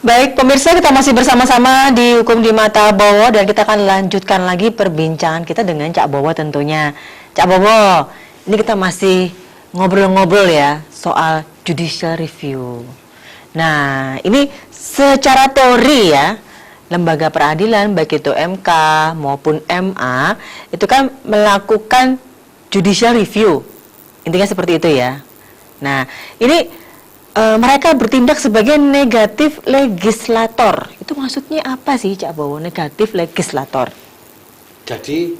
Baik, pemirsa, kita masih bersama-sama di Hukum di Mata Bowo dan kita akan lanjutkan lagi perbincangan kita dengan Cak Bowo tentunya. Cak Bowo, ini kita masih ngobrol-ngobrol ya soal judicial review. Nah, ini secara teori ya, lembaga peradilan baik itu MK maupun MA itu kan melakukan judicial review. Intinya seperti itu ya. Nah, ini mereka bertindak sebagai negatif legislator. Itu maksudnya apa sih, Cak Bowo, negatif legislator? Jadi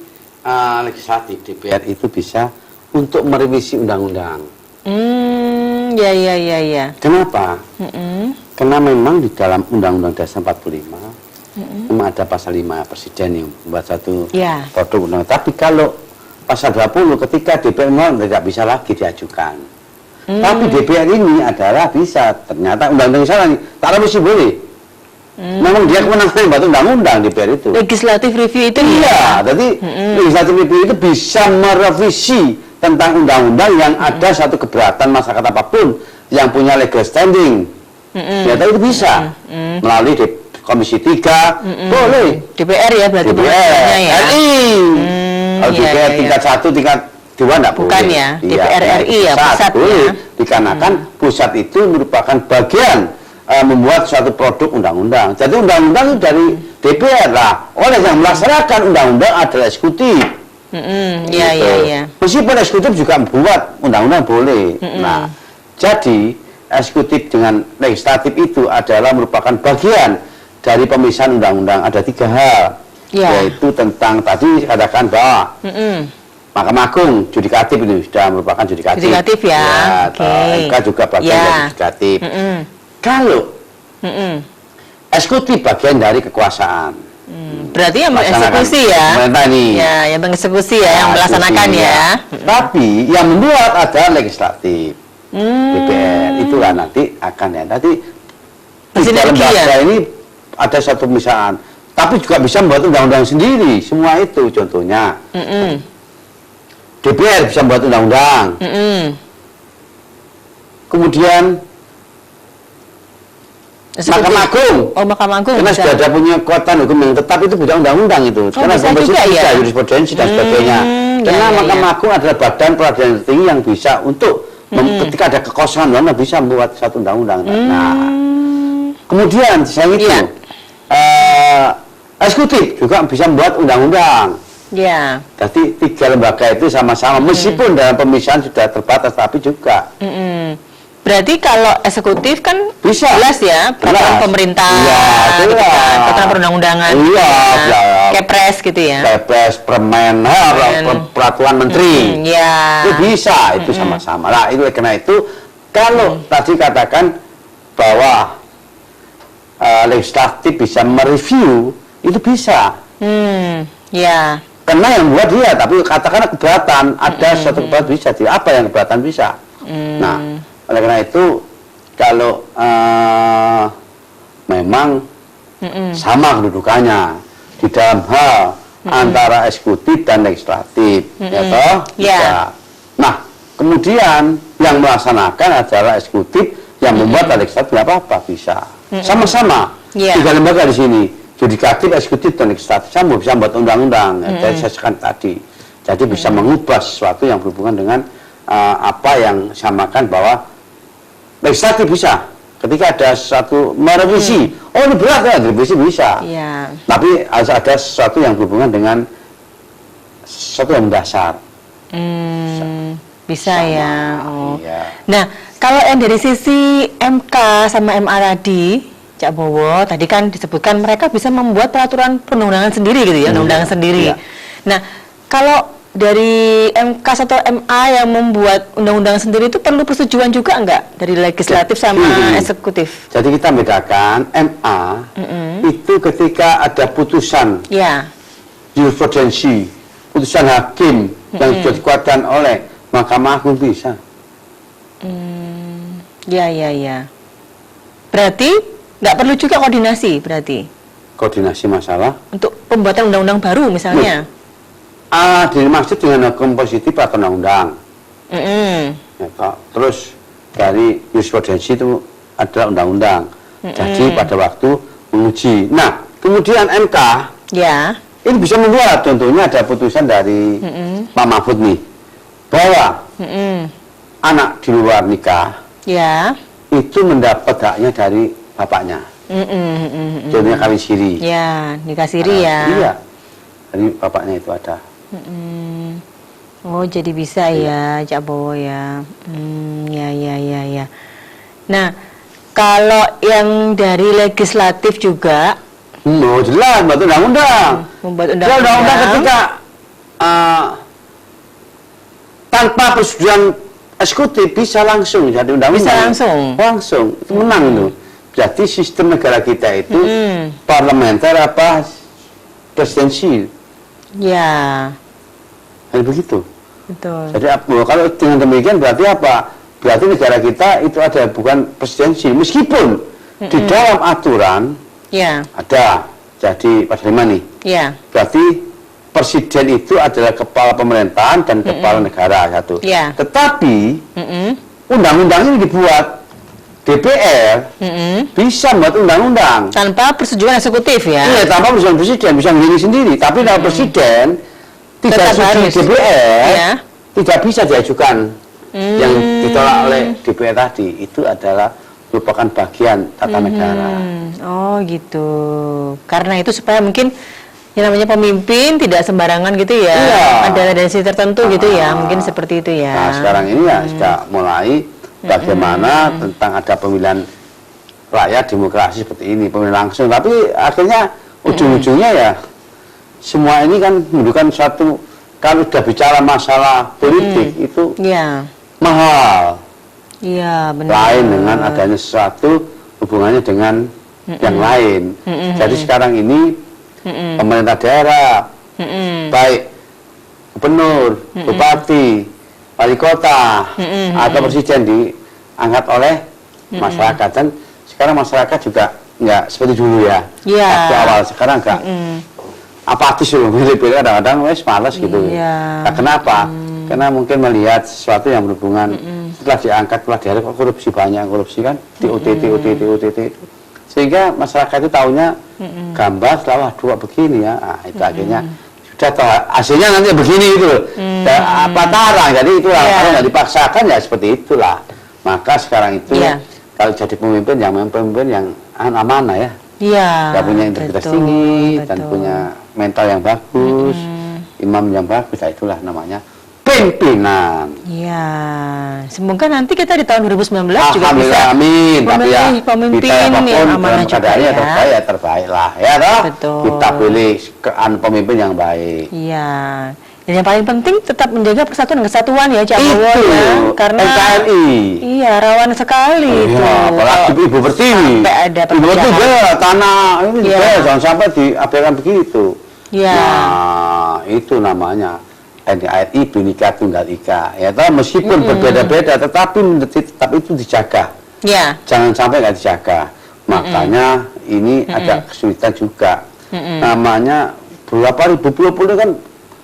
legislatif DPR itu bisa untuk merevisi undang-undang. Ya. Kenapa? Karena memang di dalam Undang-Undang Dasar 45 memang ada pasal 5 Presiden yang membuat satu produk undang. Tapi kalau pasal 20 ketika DPR tidak bisa lagi diajukan. Tapi DPR ini adalah bisa, ternyata undang-undang salah nih, tak revisi boleh. Memang dia kewenangan membuat undang-undang DPR itu. Legislative review itu iya, jadi legislative review itu bisa merevisi tentang undang-undang yang ada satu keberatan masyarakat apapun yang punya legal standing. Ternyata itu bisa melalui Komisi 3, boleh. DPR ya berarti DPR, ya. RI. Kalau DPR tingkat 1, tingkat 2 enggak boleh. Bukan ya, DPR RI ya, pusat boleh. ya. Dikarenakan pusat itu merupakan bagian membuat suatu produk undang-undang. Jadi undang-undang itu dari DPR lah. Oleh yang melaksanakan undang-undang adalah eksekutif. Iya. Meskipun eksekutif juga membuat undang-undang boleh. Nah, jadi eksekutif dengan legislatif itu adalah merupakan bagian dari pemisahan undang-undang. Ada 3 hal, yaitu tentang tadi katakan bahwa Mahkamah Agung judikatif ini sudah merupakan judikatif. Judikatif ya. MK juga bagian dari judikatif. Kalau eksekutif bagian dari kekuasaan. Berarti yang mengeksekusi ya. Pemerintah ini. Ya, yang mengeksekusi ya, yang melaksanakan ya. Tapi yang membuat adalah legislatif. DPR itulah nanti akan ya. Nanti lembaga ini ada satu pemisahan. Tapi juga bisa membuat undang-undang sendiri. Semua itu contohnya. DPR bisa membuat undang-undang. Eksekutif. Kemudian Mahkamah Agung. Oh, Mahkamah Agung. Karena sudah ada punya kekuatan hukum yang tetap, itu bisa undang-undang itu. Karena bisa ya? jurisprudensi dan sebagainya. Karena Mahkamah Agung adalah badan peradilan tertinggi yang bisa untuk ketika ada kekosongan undang-undang bisa membuat satu undang-undang. Nah, kemudian selain itu eksekutif juga bisa membuat undang-undang. Ya. Jadi 3 lembaga itu sama-sama, meskipun dalam pemisahan sudah terbatas, tapi juga. Berarti kalau eksekutif kan bisa. Jelas ya, peraturan pemerintah, peraturan perundang-undangan, Kepres gitu ya. Kepres, Permen, peraturan menteri. Itu bisa, itu sama-sama. Nah, itu karena itu kalau tadi katakan bahwa legislatif bisa mereview, itu bisa. Karena yang buat dia, tapi katakanlah keberatan, ada satu keberatan bisa, apa yang keberatan bisa. Nah, oleh karena itu kalau memang sama kedudukannya di dalam hal antara eksekutif dan legislatif, ya toh? Bisa. Nah, kemudian yang melaksanakan adalah eksekutif, yang membuat legislatif nggak apa-apa, bisa. Sama-sama 3 lembaga di sini. Judikatif, eksekutif, dan legislatif sama bisa membuat undang-undang. Saya sampaikan tadi. Jadi bisa mengubah sesuatu yang berhubungan dengan apa yang samakan bahwa legislatif bisa. Ketika ada sesuatu merevisi, oh ini berat ya, direvisi bisa. Tapi harus ada sesuatu yang berhubungan dengan sesuatu yang mendasar. Bisa ya. Nah, kalau yang dari sisi MK sama MA tadi, Cak Bowo, tadi kan disebutkan mereka bisa membuat peraturan perundang-undangan sendiri gitu ya, undang-undangan sendiri. Nah, kalau dari MK atau MA yang membuat undang-undang sendiri itu perlu persetujuan juga enggak dari legislatif sama eksekutif? Jadi kita bedakan MA itu ketika ada putusan jurisprudensi, putusan hakim yang sudah dikuatkan oleh Mahkamah Agung bisa. Berarti nggak perlu juga koordinasi berarti? Koordinasi masalah? Untuk pembuatan undang-undang baru misalnya? Dimaksud dengan hukum positif atau undang-undang. Terus dari jurisprudensi itu adalah undang-undang. Jadi pada waktu menguji. Nah, kemudian MK Ya. ini bisa membuat, contohnya ada putusan dari Pak Mahfud nih, bahwa anak di luar nikah Ya. itu mendapat haknya dari bapaknya. Contohnya kawin siri. Ya, nikah siri ya. Iya, dari bapaknya itu ada. Oh, jadi bisa ya, Cak Bowo ya. Ya. Nah, kalau yang dari legislatif juga Oh jelas, buat undang-undang. membuat Kalau undang-undang ketika tanpa persetujuan eksekutif bisa langsung jadi undang-undang. Bisa langsung? Langsung, itu menang itu. Jadi sistem negara kita itu parlementer apa presidensi. Ya, Hanya begitu. betul. Jadi kalau dengan demikian berarti apa? Berarti negara kita itu ada bukan presidensi. Meskipun di dalam aturan Ya, ada. Jadi pasal 5 nih. ya, Berarti presiden itu adalah kepala pemerintahan dan kepala negara satu. Ya. Tetapi undang-undang ini dibuat DPR bisa membuat undang-undang. tanpa persetujuan eksekutif ya. Iya, tanpa persetujuan presiden bisa menjadi sendiri. Tapi kalau presiden tidak Tetap setuju harus. DPR, Ya. tidak bisa diajukan. Yang ditolak oleh DPR tadi itu adalah merupakan bagian tata negara. Oh gitu. Karena itu supaya mungkin yang namanya pemimpin tidak sembarangan gitu ya. Iya. Ada tendensi tertentu gitu ya. Mungkin seperti itu ya. Nah, sekarang ini ya sudah mulai bagaimana tentang ada pemilihan rakyat demokrasi seperti ini, pemilihan langsung. Tapi akhirnya ujung-ujungnya ya semua ini kan menunjukkan suatu, kalau sudah bicara masalah politik itu Iya. mahal. Iya, benar. Lain dengan adanya sesuatu hubungannya dengan yang lain. Jadi sekarang ini pemerintah daerah, baik gubernur, bupati, wali kota, atau presiden diangkat oleh masyarakat. Dan sekarang masyarakat juga nggak seperti dulu ya. Iya. Waktu awal sekarang nggak apatis loh, pilih-pilih kadang-kadang wes malas gitu. Iya. Nah, kenapa? Karena mungkin melihat sesuatu yang berhubungan setelah diangkat, setelah diangkat kok korupsi, banyak korupsi kan, di OTT itu. Sehingga masyarakat itu tahunya gambar setelah dua begini ya, nah, itu akhirnya sudah tahu hasilnya nanti begini itu loh. Apa tarang, jadi itulah kalau nggak dipaksakan ya seperti itulah. Maka sekarang itu kalau jadi pemimpin yang amanah ya. Iya. Nggak punya integritas betul, tinggi betul. dan punya mental yang bagus, imam yang bagus, nah itulah namanya pimpinan. Iya. Semoga nanti kita di tahun 2019 juga bisa Amin. Tapi ya memilih pemimpin kita apapun yang amanah dalam juga keadaannya ya. ya terbaik lah, ya toh. Betul. Kita pilih pemimpin yang baik. Iya. Dan yang paling penting tetap menjaga persatuan dan kesatuan ya, Cak Bowo Itu ya. Karena NKRI. iya, rawan sekali itu. Iya, apalagi ibu pertiwi. Sampai ada Ibu pertiwi perpecahan. tanah ini Iya. jangan sampai diabaikan begitu. Iya. Nah, itu namanya NKRI Bhinneka Tunggal Ika. Ya toh, meskipun berbeda-beda tetapi tetap itu dijaga. Iya. Jangan sampai nggak dijaga. Makanya ini ada kesulitan juga. Namanya berapa ribu pulau kan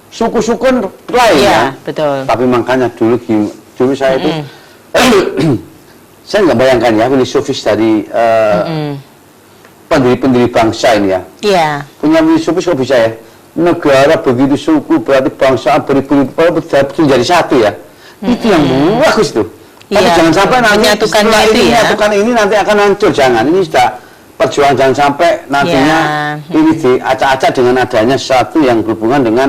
suku-suku lain Iya, ya. betul. Tapi makanya dulu saya itu saya nggak bayangkan ya filosofis dari pendiri-pendiri bangsa ini ya. Iya. Punya filosofis kok bisa ya? Negara begitu suku berarti bangsa beribu-ribu jadi satu ya. Itu yang bagus tuh. Tapi Iya, jangan sampai nanti menyatukannya setelah itu ini ya. menyatukan ini nanti akan hancur. Jangan, ini sudah perjuangan, jangan sampai nantinya ini diacak-acak dengan adanya sesuatu yang berhubungan dengan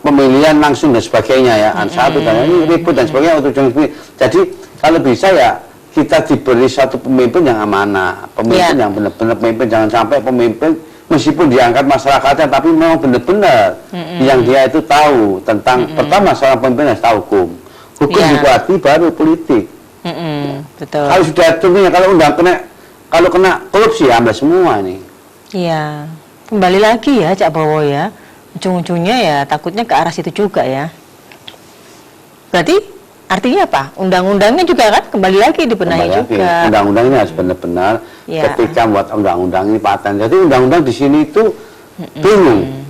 pemilihan langsung dan sebagainya ya. Satu dan ini ribut dan sebagainya untuk jadi kalau bisa ya kita diberi satu pemimpin yang amanah, pemimpin yang benar-benar pemimpin, jangan sampai pemimpin meskipun diangkat masyarakatnya tapi memang benar-benar yang dia itu tahu tentang pertama seorang pemimpin harus tahu hukum dibuati baru politik. Betul. Kalau sudah tentunya kalau kena korupsi ya ambil semua nih. Iya. Kembali lagi ya, Cak Bowo ya. Ujung-ujungnya ya takutnya ke arah situ juga ya. Berarti artinya apa? Undang-undangnya juga kan kembali lagi dibenahi juga. Undang-undang ini harus benar-benar ketika buat undang-undang ini paten. Jadi undang-undang di sini itu bingung.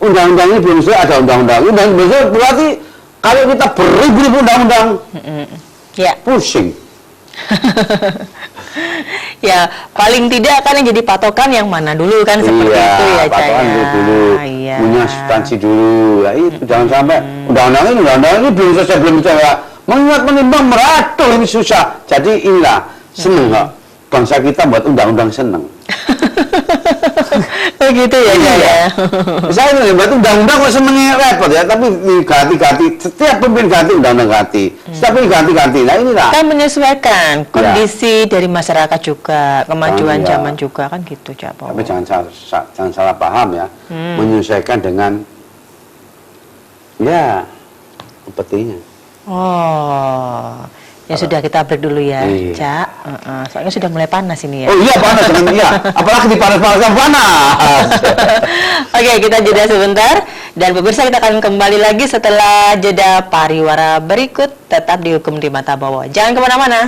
Undang-undang ini belum selesai ada undang-undang. Undang-undang berarti kalau kita beribu-ribu undang-undang, Ya. pusing. Ya, paling tidak kan yang jadi patokan yang mana dulu kan seperti itu ya, Cak. patokan dulu, Iya. punya substansi dulu. Ya itu jangan sampai undang-undang ini belum selesai belum bicara. Mengingat menimbang meratul ini susah. Jadi inilah seneng kok. Bangsa kita buat undang-undang seneng. Begitu ya, Cak ya. Misalnya nih, buat undang-undang kok senengnya repot ya, tapi ganti-ganti, setiap pemimpin ganti undang-undang ganti, setiap pemimpin ganti-ganti. Nah inilah. Kan menyesuaikan kondisi dari masyarakat juga, kemajuan Iya. zaman juga kan gitu, Cak Bowo. Tapi jangan salah paham ya, menyesuaikan dengan ya sepertinya. Oh, ya sudah kita break dulu ya, Iya. Cak. Soalnya sudah mulai panas ini ya. Oh iya panas dengan iya, apalagi di panas-panas panas. Oke, kita jeda sebentar dan pemirsa kita akan kembali lagi setelah jeda pariwara berikut. Tetap dihukum di Mata Bowo. Jangan kemana-mana.